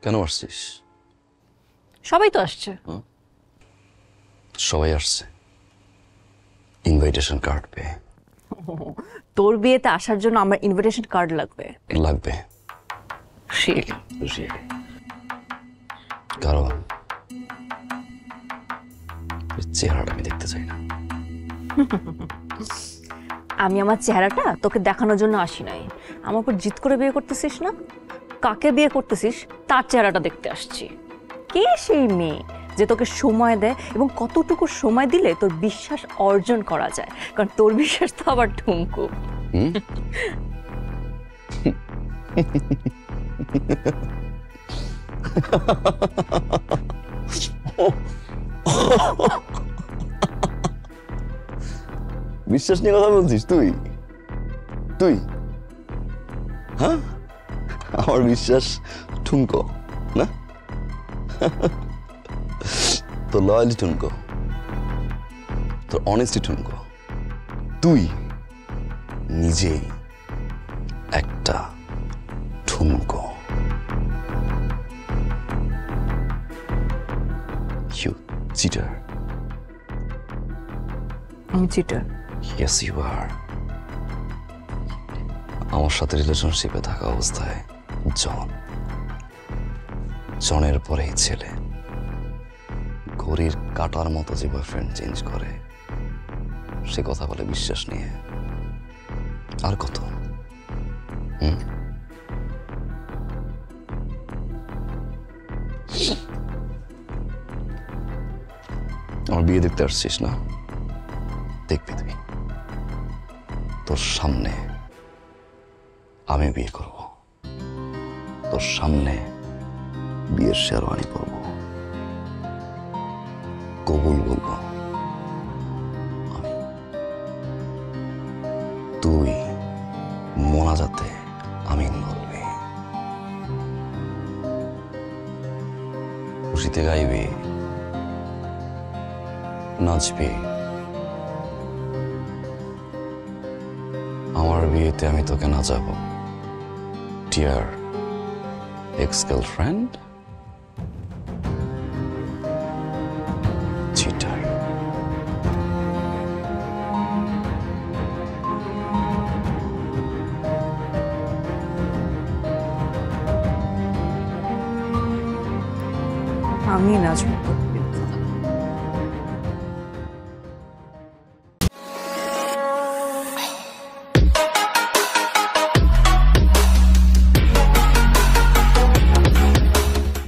কেন আসছিস? সবাই তো আসছে। সবাই আসছে ইনভাইটেশন কার্ড পেয়ে। তোর বিয়েতে আসার জন্য আমার ইনভিটেশন কার্ড লাগবে? লাগবে Really? কারণ চেহারাটা আমি দেখতে চাই না। আমি আমার চেহারাটা তোকে দেখানোর জন্য আসি নাই। আমার উপর জিদ করে বিয়ে করতেছিস না? কাকে বিয়ে করতেছিস তার চেহারাটা দেখতে আসছি। কে সেই মেয়ে যে তোকে সময় দেয় এবং কতটুকু সময় দিলে তোর বিশ্বাস অর্জন করা যায়? কারণ তোর বিশ্বাস তো আবার ঠুমকু। বিশ্বাস নিয়ে কথা বলছিস তুই? তুই হ্যাঁ, আমার বিশ্বাস ঠুনকো না? তোর লয়ালিটি ঠুনকো, তোর অনেস্টি ঠুনকো। তুই নিজেই একটা ঠুনকো। You cheater. আমি চিটার? Yes, you are. আমার সাথে রিলেশনশিপে থাকা অবস্থায় জনের পরেই ছেলে ঘড়ির কাটার মতো যে বয়ফ্রেন্ড চেঞ্জ করে, সে কথা বলে বিশ্বাস নিয়ে। আর কত? আমার বিয়ে দেখতে আসছিস না? দেখবি তুই, তোর সামনে আমি বিয়ে করব, তোর সামনে বিয়ের শেরওয়ানি করব, কবুল বলবো আমি, তুই মোনাজাতে আমিন বলবি, খুশিতে গাইবি, নাচবি। আমার বিয়েতে আমি তোকে নাচাবো, ডিয়ার এক্স গার্লফ্রেন্ড, চিটার। আমি নাচবো।